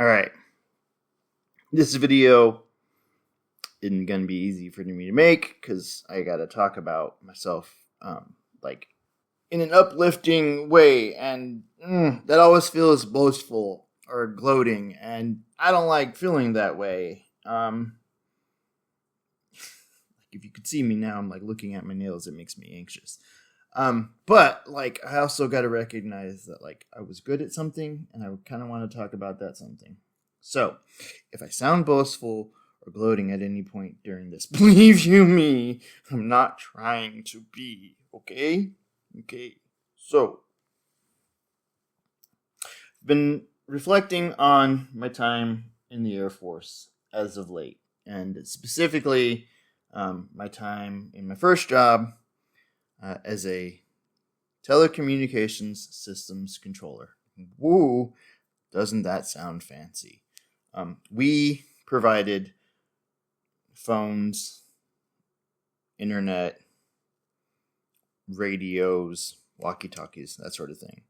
All right. This video isn't going to be easy for me to make because I got to talk about myself like in an uplifting way. And that always feels boastful or gloating. And I don't like feeling that way. If you could see me now, I'm like looking at my nails. It makes me anxious. But like, I also got to recognize that like I was good at something and I kind of want to talk about that something. So if I sound boastful or gloating at any point during this, believe you me, I'm not trying to be. Okay. So I've been reflecting on my time in the Air Force as of late, and specifically my time in my first job as a telecommunications systems controller. Woo! Doesn't that sound fancy? We provided phones, internet, radios, walkie-talkies, that sort of thing.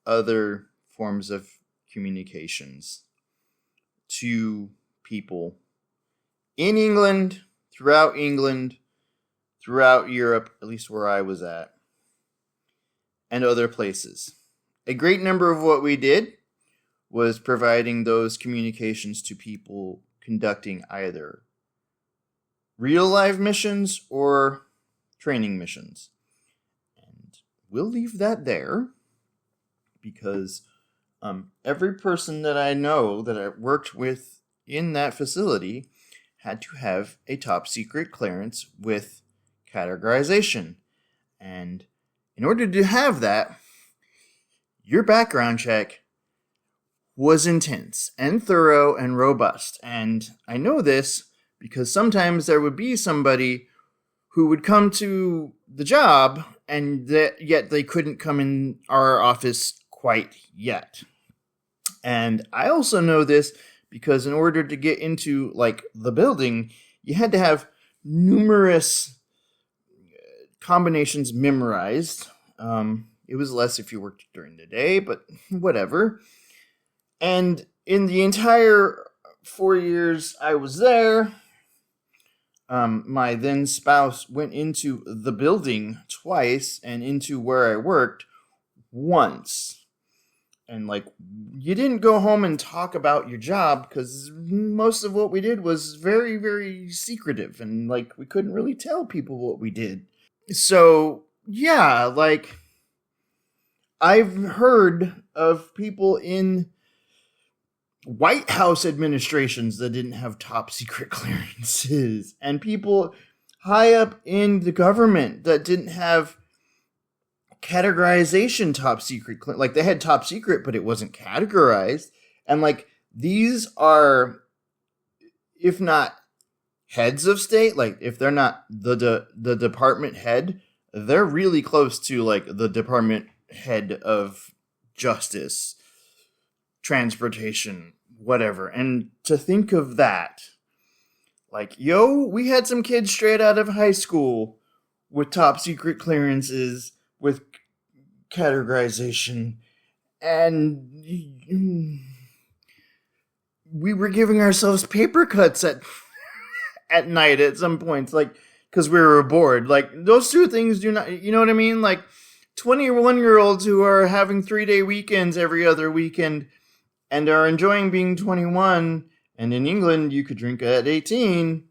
Other forms of communications to people in England, throughout Europe, at least where I was at, and other places. A great number of what we did was providing those communications to people conducting either real live missions or training missions. And we'll leave that there because every person that I know that I worked with in that facility had to have a top secret clearance with categorization. And in order to have that, your background check was intense and thorough and robust. And I know this because sometimes there would be somebody who would come to the job and yet they couldn't come in our office quite yet. And I also know this because in order to get into like the building, you had to have numerous combinations memorized. It was less if you worked during the day, but whatever. And in the entire 4 years I was there, my then spouse went into the building twice and into where I worked once. And like, you didn't go home and talk about your job because most of what we did was very, very secretive. And like, we couldn't really tell people what we did. So yeah, like I've heard of people in White House administrations that didn't have top secret clearances, and people high up in the government that didn't have categorization top secret. Like they had top secret, but it wasn't categorized. And like these are, if not heads of state, like if they're not the department head, they're really close to like the department head of justice, transportation, whatever. And to think of that, like, we had some kids straight out of high school with top secret clearances, with categorization, and we were giving ourselves paper cuts at night at some points, like, because we were bored. Like, those two things do not, you know what I mean? Like, 21-year-olds who are having 3-day weekends every other weekend and are enjoying being 21, and in England you could drink at 18.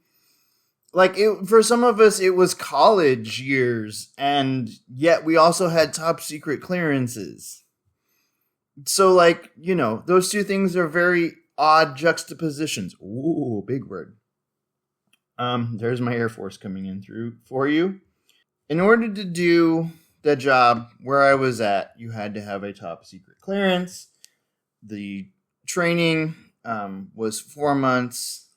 Like, for some of us, it was college years, and yet we also had top secret clearances. So, like, those two things are very odd juxtapositions. Ooh, big word. There's my Air Force coming in through for you. In order to do the job where I was at, you had to have a top secret clearance. The training was 4 months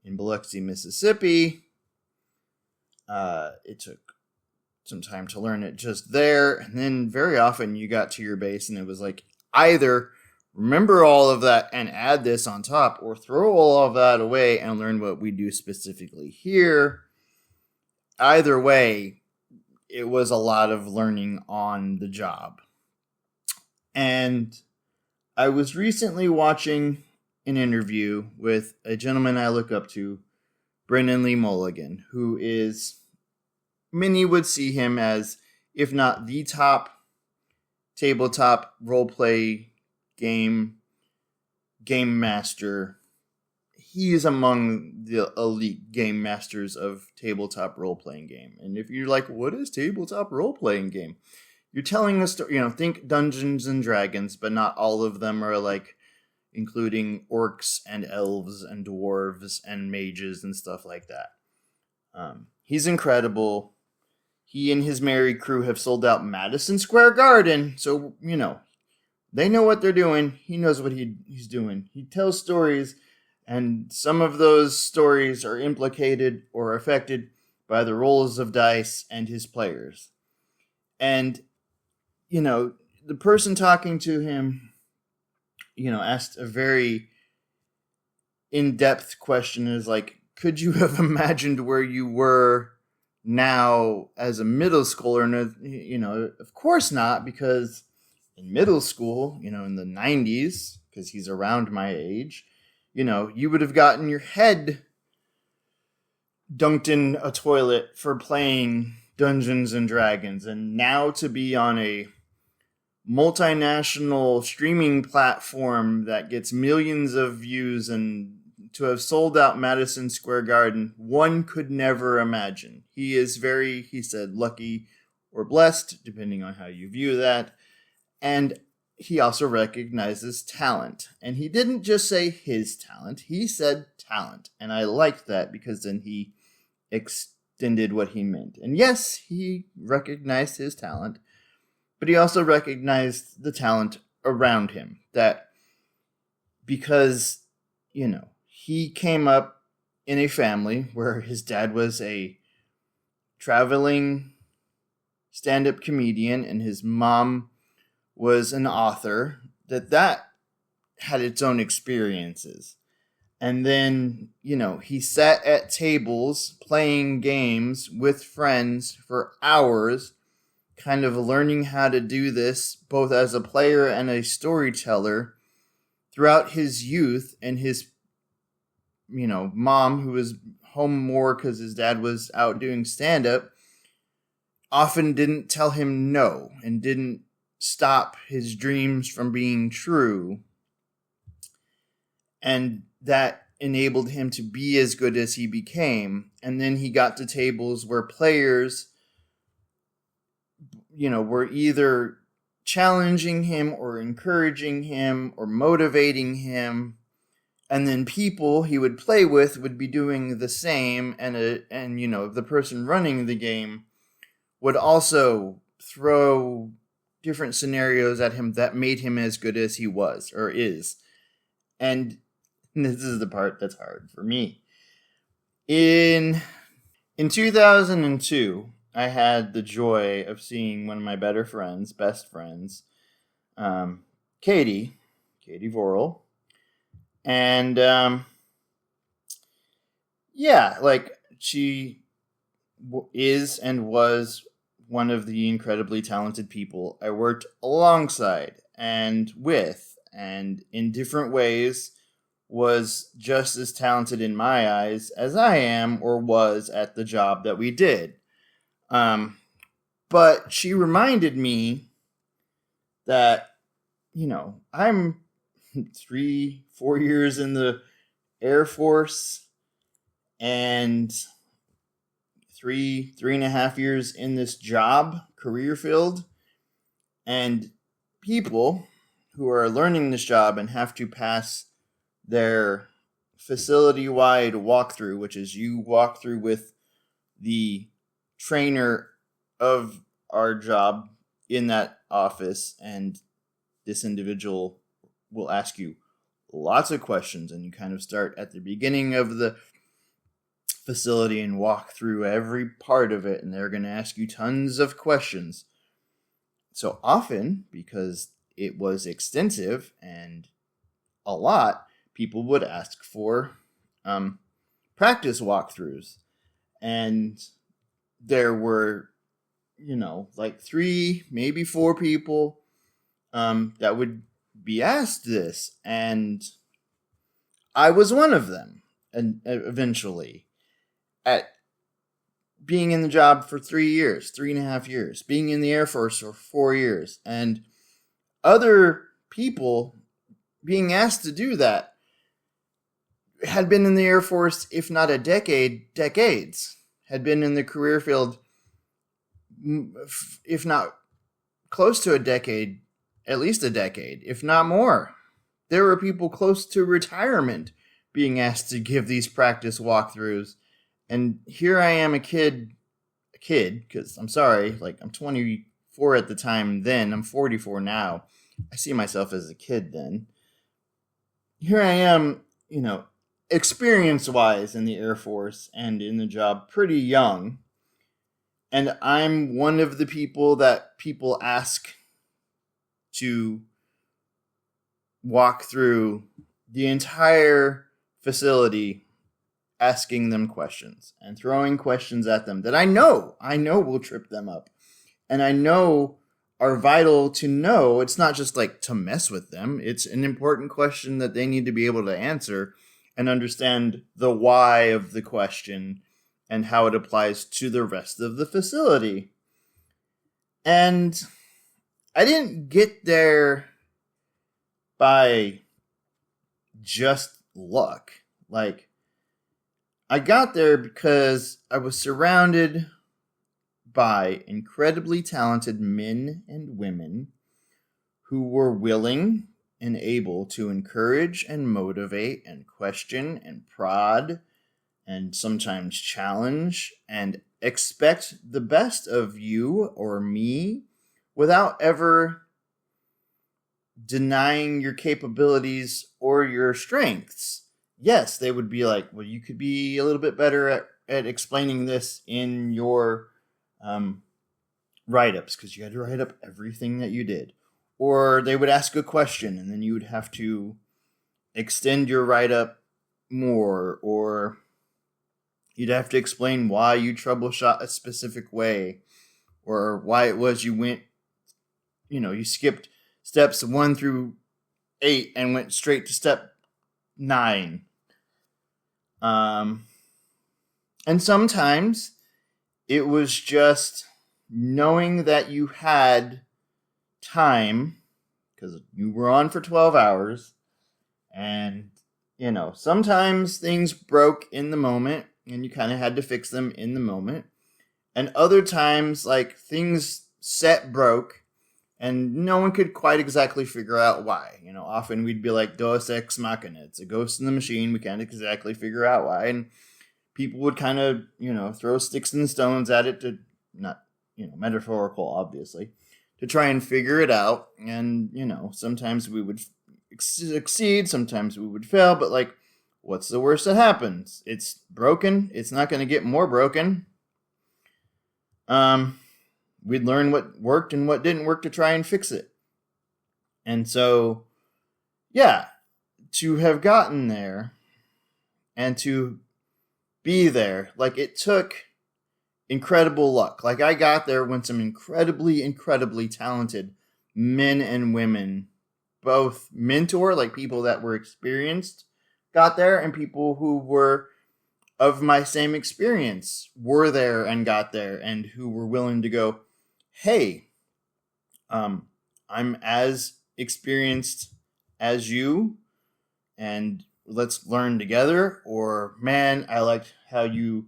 in Biloxi, Mississippi. It took some time to learn it just there. And then very often you got to your base and it was like, either remember all of that and add this on top, or throw all of that away and learn what we do specifically here. Either way, it was a lot of learning on the job. And I was recently watching an interview with a gentleman I look up to, Brennan Lee Mulligan, who is, many would see him as, if not the top tabletop roleplay game master. He is among the elite game masters of tabletop role-playing game. And if you're like, what is tabletop role-playing game? You're telling a story, think Dungeons and Dragons, but not all of them are like including orcs and elves and dwarves and mages and stuff like that. He's incredible. He and his merry crew have sold out Madison Square Garden, so, they know what they're doing. He knows what he's doing. He tells stories, and some of those stories are implicated or affected by the rolls of dice and his players. And, the person talking to him, asked a very in-depth question, is like, could you have imagined where you were now as a middle schooler? And, of course not, because in middle school, in the 90s, because he's around my age, you would have gotten your head dunked in a toilet for playing Dungeons and Dragons. And now to be on a multinational streaming platform that gets millions of views and to have sold out Madison Square Garden, one could never imagine. He is very, he said, lucky or blessed, depending on how you view that. And he also recognizes talent. And he didn't just say his talent, he said talent. And I liked that because then he extended what he meant. And yes, he recognized his talent, but he also recognized the talent around him. That because, he came up in a family where his dad was a traveling stand-up comedian and his mom was an author, that had its own experiences. And then, he sat at tables playing games with friends for hours, kind of learning how to do this both as a player and a storyteller throughout his youth. And his, mom, who was home more because his dad was out doing stand-up, often didn't tell him no and didn't stop his dreams from being true. And that enabled him to be as good as he became. And then he got to tables where players, were either challenging him or encouraging him or motivating him. And then people he would play with would be doing the same. And the person running the game would also throw different scenarios at him that made him as good as he was or is. And this is the part that's hard for me. In 2002, I had the joy of seeing one of my best friends, Katie Vorel. And she is and was one of the incredibly talented people I worked alongside and with, and in different ways was just as talented in my eyes as I am or was at the job that we did. But she reminded me that, I'm 3-4 years in the Air Force and 3.5 years in this career field, and people who are learning this job and have to pass their facility-wide walkthrough, which is you walk through with the trainer of our job in that office, and this individual will ask you lots of questions, and you kind of start at the beginning of the facility and walk through every part of it, and they're going to ask you tons of questions. So often, because it was extensive and a lot, people would ask for practice walkthroughs. And there were, 3, maybe 4 people that would be asked this, and I was one of them, and eventually, at being in the job for 3 years, 3.5 years, being in the Air Force for 4 years, and other people being asked to do that had been in the Air Force, if not a decade, decades, had been in the career field, if not close to a decade, at least a decade, if not more. There were people close to retirement being asked to give these practice walkthroughs. And here I am, a kid, because I'm sorry, like I'm 24 at the time then, I'm 44 now. I see myself as a kid then. Here I am, experience-wise in the Air Force and in the job, pretty young. And I'm one of the people that people ask to walk through the entire facility, asking them questions and throwing questions at them that I know will trip them up. And I know are vital to know. It's not just like to mess with them. It's an important question that they need to be able to answer and understand the why of the question and how it applies to the rest of the facility. And I didn't get there by just luck. Like, I got there because I was surrounded by incredibly talented men and women who were willing and able to encourage and motivate and question and prod and sometimes challenge and expect the best of you or me without ever denying your capabilities or your strengths. Yes, they would be like, well, you could be a little bit better at explaining this in your write-ups, because you had to write up everything that you did. Or they would ask a question and then you would have to extend your write-up more, or you'd have to explain why you troubleshot a specific way, or why it was you went, you skipped steps 1 through 8 and went straight to step 9. And sometimes it was just knowing that you had time, because you were on for 12 hours, and, sometimes things broke in the moment, and you kind of had to fix them in the moment. And other times, like, things broke, and no one could quite exactly figure out why. Often we'd be like, Deus Ex Machina, it's a ghost in the machine, we can't exactly figure out why. And people would kind of, throw sticks and stones at it to, not, metaphorical, obviously, to try and figure it out. And, sometimes we would succeed, sometimes we would fail, but like, what's the worst that happens? It's broken. It's not going to get more broken. We'd learn what worked and what didn't work to try and fix it. And so, yeah, to have gotten there and to be there, like, it took incredible luck. Like, I got there when some incredibly, incredibly talented men and women, both mentor, like people that were experienced, got there, and people who were of my same experience were there and got there, and who were willing to go, hey, I'm as experienced as you, and let's learn together. Or, man, I liked how you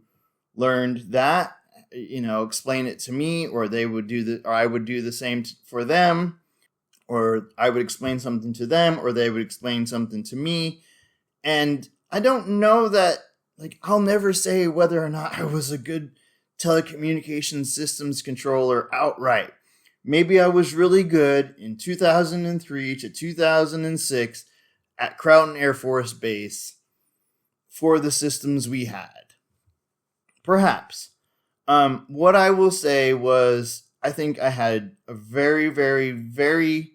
learned that, explain it to me. Or they would or I would do the same for them, or I would explain something to them, or they would explain something to me. And I don't know that, like, I'll never say whether or not I was a good telecommunications systems controller outright. Maybe I was really good in 2003 to 2006 at Crowton Air Force Base for the systems we had. Perhaps. What I will say was, I think I had a very, very, very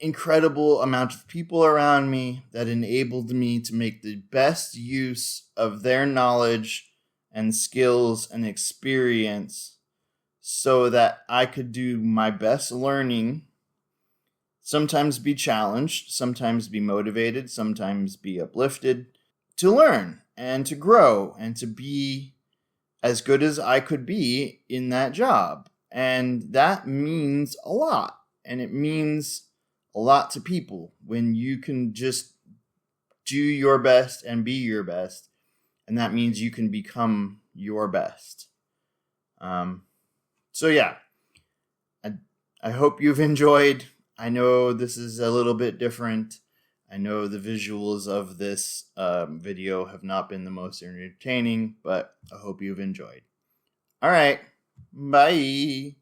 incredible amount of people around me that enabled me to make the best use of their knowledge and skills and experience so that I could do my best learning sometimes be challenged, sometimes be motivated, sometimes be uplifted to learn and to grow and to be as good as I could be in that job. And that means a lot. And it means a lot to people when you can just do your best and be your best. And that means you can become your best. So yeah, I hope you've enjoyed. I know this is a little bit different. I know the visuals of this video have not been the most entertaining, but I hope you've enjoyed. All right, bye.